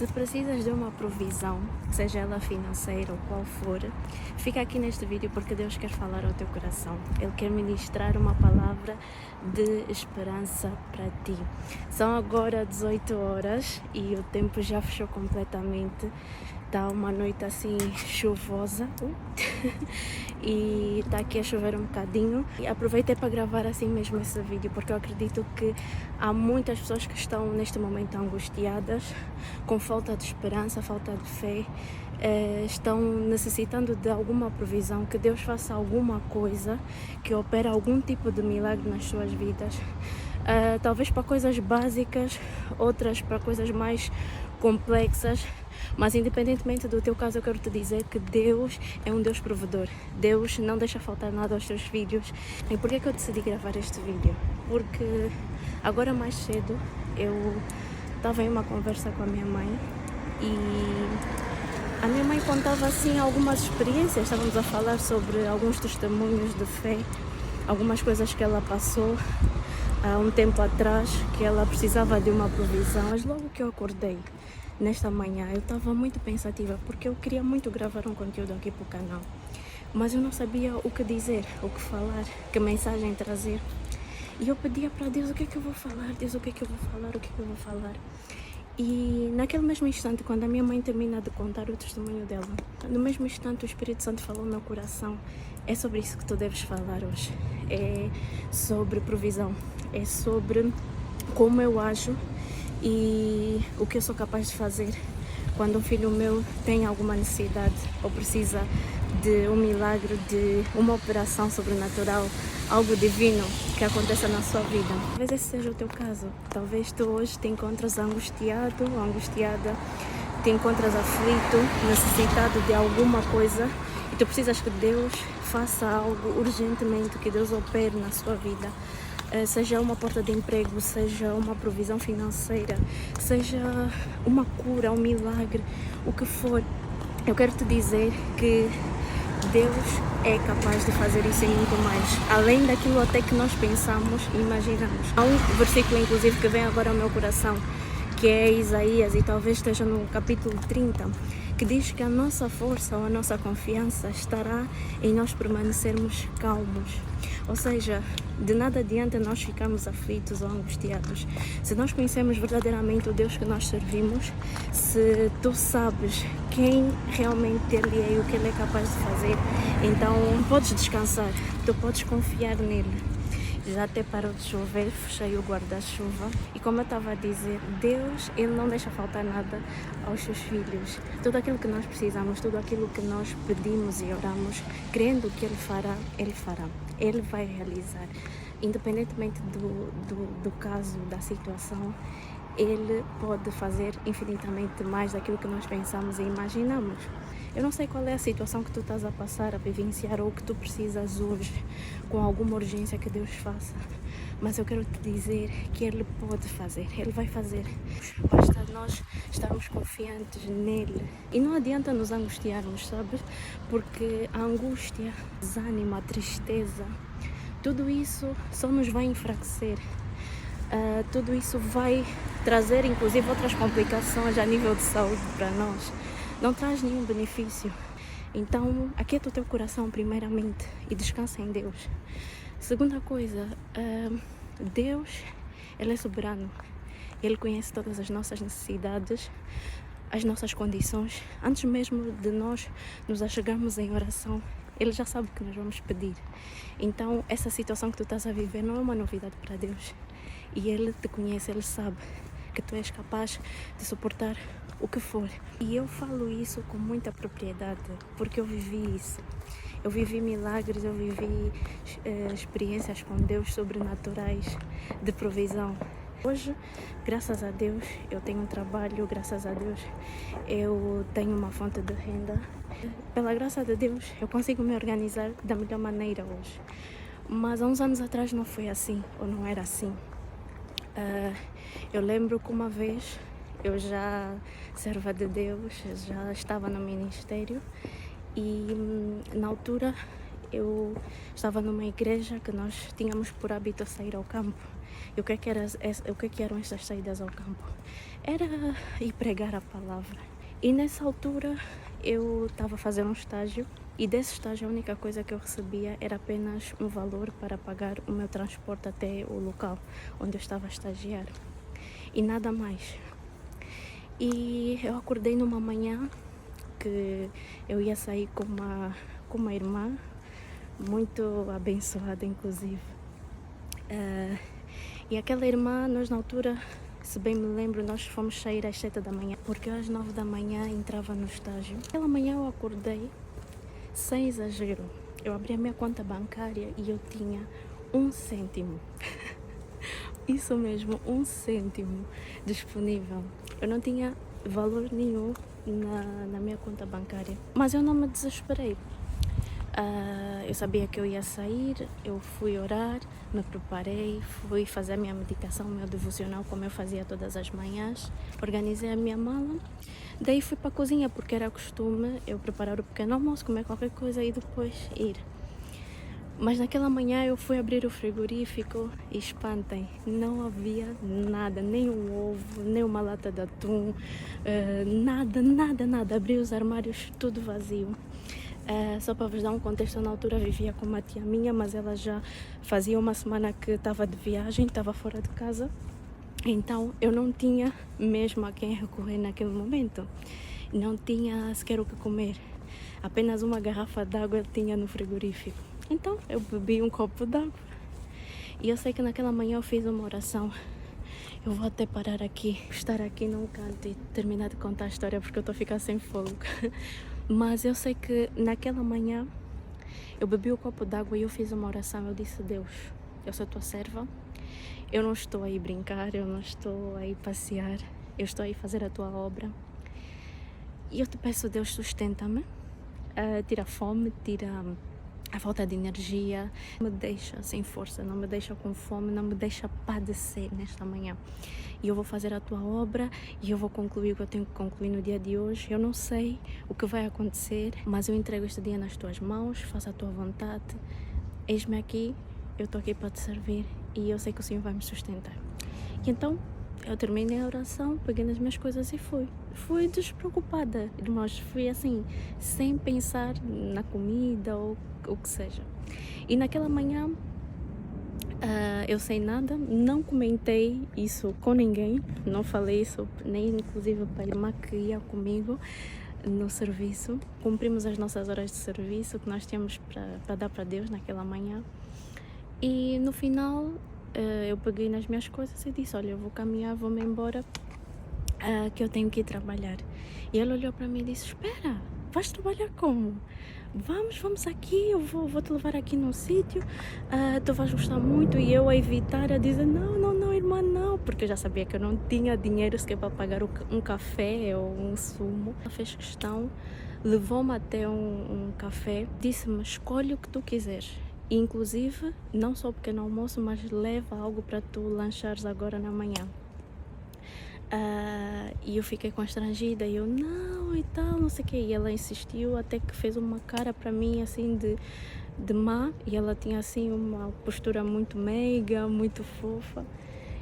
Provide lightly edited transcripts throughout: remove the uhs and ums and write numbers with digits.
Se precisas de uma provisão, seja ela financeira ou qual for, fica aqui neste vídeo porque Deus quer falar ao teu coração. Ele quer ministrar uma palavra de esperança para ti. São agora 18 horas e o tempo já fechou completamente. Está uma noite assim chuvosa e está aqui a chover um bocadinho. E aproveitei para gravar assim mesmo esse vídeo porque eu acredito que há muitas pessoas que estão neste momento angustiadas, com falta de esperança, falta de fé, estão necessitando de alguma provisão, que Deus faça alguma coisa, que opere algum tipo de milagre nas suas vidas. Talvez para coisas básicas, outras para coisas mais complexas, mas independentemente do teu caso, eu quero te dizer que Deus é um Deus provedor. Deus não deixa faltar nada aos teus filhos. E por que é que eu decidi gravar este vídeo? Porque agora mais cedo eu estava em uma conversa com a minha mãe e a minha mãe contava assim algumas experiências. Estávamos a falar sobre alguns testemunhos de fé, algumas coisas que ela passou há um tempo atrás, que ela precisava de uma provisão. Mas logo que eu acordei nesta manhã, eu estava muito pensativa porque eu queria muito gravar um conteúdo aqui para o canal, mas eu não sabia o que dizer, o que falar, que mensagem trazer. E eu pedia para Deus: o que é que eu vou falar? Deus, o que é que eu vou falar? O que é que eu vou falar? E naquele mesmo instante, quando a minha mãe termina de contar o testemunho dela, no mesmo instante o Espírito Santo falou no meu coração: é sobre isso que tu deves falar hoje. É sobre provisão, é sobre como eu ajo e o que eu sou capaz de fazer quando um filho meu tem alguma necessidade ou precisa de um milagre, de uma operação sobrenatural, algo divino que aconteça na sua vida. Talvez esse seja o teu caso. Talvez tu hoje te encontres angustiado, angustiada, te encontras aflito, necessitado de alguma coisa e tu precisas que Deus faça algo urgentemente, que Deus opere na sua vida. Seja uma porta de emprego, seja uma provisão financeira, seja uma cura, um milagre, o que for. Eu quero te dizer que Deus é capaz de fazer isso e muito mais, além daquilo até que nós pensamos e imaginamos. Há um versículo inclusive que vem agora ao meu coração, que é Isaías, e talvez esteja no capítulo 30, que diz que a nossa força ou a nossa confiança estará em nós permanecermos calmos. Ou seja, de nada adianta nós ficarmos aflitos ou angustiados. Se nós conhecemos verdadeiramente o Deus que nós servimos, se tu sabes quem realmente Ele é e o que Ele é capaz de fazer, então podes descansar, tu podes confiar nele. Já até parou de chover, fechei o guarda-chuva e, como eu estava a dizer, Deus, Ele não deixa faltar nada aos seus filhos. Tudo aquilo que nós precisamos, tudo aquilo que nós pedimos e oramos, crendo que Ele fará, Ele fará. Ele vai realizar. Independentemente do caso, da situação, Ele pode fazer infinitamente mais daquilo que nós pensamos e imaginamos. Eu não sei qual é a situação que tu estás a passar, a vivenciar, ou que tu precisas hoje, com alguma urgência que Deus faça. Mas eu quero te dizer que Ele pode fazer, Ele vai fazer. Basta nós estarmos confiantes nele. E não adianta nos angustiarmos, sabes? Porque a angústia, o desânimo, a tristeza, tudo isso só nos vai enfraquecer. Tudo isso vai trazer inclusive outras complicações a nível de saúde para nós. Não traz nenhum benefício. Então, aquieta o teu coração primeiramente e descansa em Deus. Segunda coisa, Deus, Ele é soberano. Ele conhece todas as nossas necessidades, as nossas condições. Antes mesmo de nós nos achegarmos em oração, Ele já sabe o que nós vamos pedir. Então, essa situação que tu estás a viver não é uma novidade para Deus. E Ele te conhece, Ele sabe que tu és capaz de suportar o que for. E eu falo isso com muita propriedade, porque eu vivi isso. Eu vivi milagres, eu vivi experiências com Deus sobrenaturais, de provisão. Hoje, graças a Deus, eu tenho um trabalho, graças a Deus, eu tenho uma fonte de renda. Pela graça de Deus, eu consigo me organizar da melhor maneira hoje. Mas há uns anos atrás não foi assim, ou não era assim. Eu lembro que uma vez eu já serva de Deus, já estava no ministério e na altura eu estava numa igreja que nós tínhamos por hábito sair ao campo. E o que é que eram estas saídas ao campo? era ir pregar a palavra. E nessa altura eu estava fazendo um estágio e desse estágio a única coisa que eu recebia era apenas um valor para pagar o meu transporte até o local onde eu estava a estagiar e nada mais. E eu acordei numa manhã que eu ia sair com uma irmã muito abençoada, inclusive. E aquela irmã, nós na altura, se bem me lembro, nós fomos sair às 7 da manhã, porque às 9 da manhã entrava no estágio. Aquela manhã eu acordei, sem exagero, eu abri a minha conta bancária e eu tinha 1 cêntimo. Isso mesmo, 1 cêntimo disponível. Eu não tinha valor nenhum na minha conta bancária, mas eu não me desesperei. Eu sabia que eu ia sair, eu fui orar, me preparei, fui fazer a minha meditação, o meu devocional, como eu fazia todas as manhãs, organizei a minha mala, daí fui para a cozinha, porque era costume eu preparar o pequeno almoço, comer qualquer coisa e depois ir. Mas naquela manhã eu fui abrir o frigorífico e espantem, não havia nada, nem um ovo, nem uma lata de atum, nada. Abri os armários, tudo vazio. Só para vos dar um contexto, na altura vivia com uma tia minha, mas ela já fazia uma semana que estava de viagem, estava fora de casa. Então eu não tinha mesmo a quem recorrer naquele momento. Não tinha sequer o que comer. Apenas uma garrafa d'água eu tinha no frigorífico. Então eu bebi um copo d'água. E eu sei que naquela manhã eu fiz uma oração. Eu vou até parar aqui, estar aqui num canto e terminar de contar a história, porque eu estou a ficar sem fogo. Mas eu sei que naquela manhã eu bebi o copo d'água e eu fiz uma oração. Eu disse: Deus, eu sou tua serva, eu não estou aí brincar, eu não estou aí passear, eu estou aí fazer a tua obra. E eu te peço, Deus, sustenta-me, tira a fome, tira a falta de energia, não me deixa sem força, não me deixa com fome, não me deixa padecer nesta manhã. E eu vou fazer a tua obra e eu vou concluir o que eu tenho que concluir no dia de hoje. Eu não sei o que vai acontecer, mas eu entrego este dia nas tuas mãos, faça a tua vontade. Eis-me aqui, eu estou aqui para te servir e eu sei que o Senhor vai me sustentar. E então eu terminei a oração, peguei nas minhas coisas e fui. Fui despreocupada, irmãos, fui assim, sem pensar na comida ou o que seja. E naquela manhã eu sem nada, não comentei isso com ninguém, não falei isso nem inclusive para a irmã que ia comigo no serviço. Cumprimos as nossas horas de serviço que nós tínhamos para dar para Deus naquela manhã. E no final eu peguei nas minhas coisas e disse: olha, eu vou caminhar, vou-me embora, que eu tenho que ir trabalhar. E ele olhou para mim e disse: espera, vais trabalhar como? Vamos aqui, eu vou te levar aqui num sítio, tu vais gostar muito. E eu a evitar, a dizer: não, irmã, não, porque eu já sabia que eu não tinha dinheiro sequer para pagar um café ou um sumo. Ela fez questão, levou-me até um café, disse-me: escolhe o que tu quiseres. E, inclusive, não só o pequeno almoço, mas leva algo para tu lanchares agora na manhã. E eu fiquei constrangida e eu não e tal, não sei o que. E ela insistiu até que fez uma cara para mim assim de má. E ela tinha assim uma postura muito meiga, muito fofa.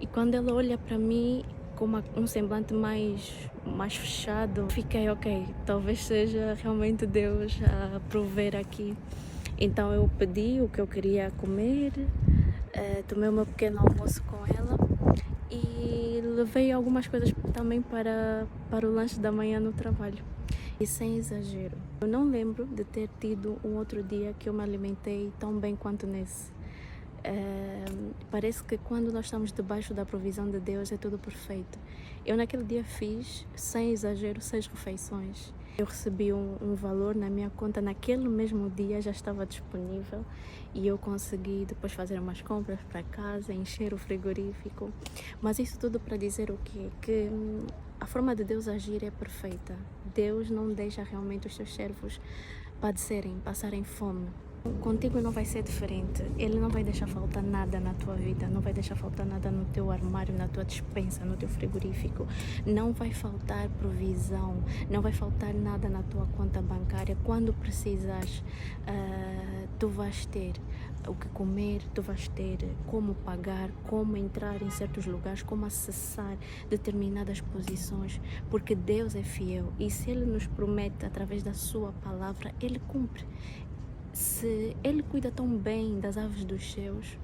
E quando ela olha para mim com um semblante mais fechado, fiquei: ok, talvez seja realmente Deus a prover aqui. Então eu pedi o que eu queria comer, tomei o meu pequeno almoço com ela e levei algumas coisas também para o lanche da manhã no trabalho. E sem exagero, eu não lembro de ter tido um outro dia que eu me alimentei tão bem quanto nesse. Parece que quando nós estamos debaixo da provisão de Deus é tudo perfeito. Eu naquele dia fiz, sem exagero, 6 refeições. Eu recebi um valor na minha conta, naquele mesmo dia já estava disponível e eu consegui depois fazer umas compras para casa, encher o frigorífico. Mas isso tudo para dizer o quê? Que a forma de Deus agir é perfeita. Deus não deixa realmente os seus servos padecerem, passarem fome. Contigo não vai ser diferente. Ele não vai deixar faltar nada na tua vida, não vai deixar faltar nada no teu armário, na tua despensa, no teu frigorífico. Não vai faltar provisão, não vai faltar nada na tua conta bancária. Quando precisas, tu vais ter o que comer, tu vais ter como pagar, como entrar em certos lugares, como acessar determinadas posições, porque Deus é fiel e se Ele nos promete através da sua palavra, Ele cumpre. Se Ele cuida tão bem das aves dos céus,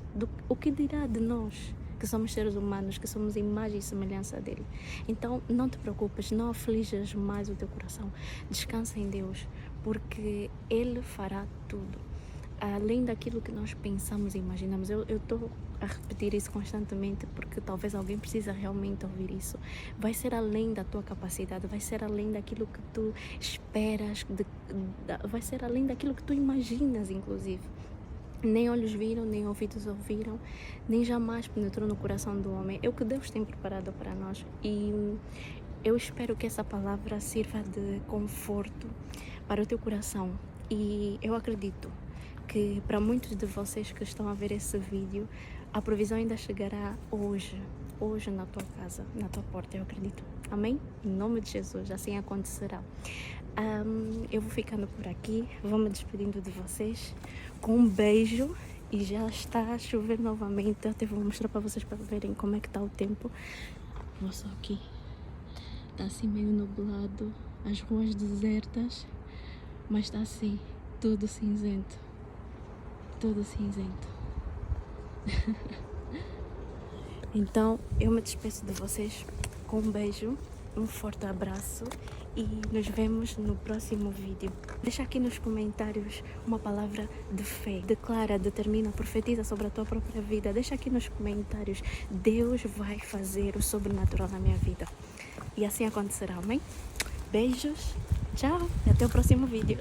o que dirá de nós, que somos seres humanos, que somos imagem e semelhança dele? Então não te preocupes, não aflijas mais o teu coração, descansa em Deus, porque Ele fará tudo além daquilo que nós pensamos e imaginamos. Eu estou a repetir isso constantemente porque talvez alguém precisa realmente ouvir isso. Vai ser além da tua capacidade, vai ser além daquilo que tu esperas, vai ser além daquilo que tu imaginas, inclusive. Nem olhos viram, nem ouvidos ouviram, nem jamais penetrou no coração do homem. É o que Deus tem preparado para nós. E eu espero que essa palavra sirva de conforto para o teu coração. E eu acredito que para muitos de vocês que estão a ver esse vídeo, a provisão ainda chegará hoje na tua casa, na tua porta, eu acredito. Amém? Em nome de Jesus, assim acontecerá. Eu vou ficando por aqui, vou me despedindo de vocês com um beijo e já está a chover novamente. Eu até vou mostrar para vocês para verem como é que está o tempo. Vou só aqui, está assim meio nublado, as ruas desertas, mas está assim, tudo cinzento. Tudo cinzento. Então eu me despeço de vocês com um beijo, um forte abraço e nos vemos no próximo vídeo. Deixa aqui nos comentários uma palavra de fé. Declara, determina, profetiza sobre a tua própria vida. Deixa aqui nos comentários. Deus vai fazer o sobrenatural na minha vida. E assim acontecerá, amém? Beijos, tchau e até o próximo vídeo.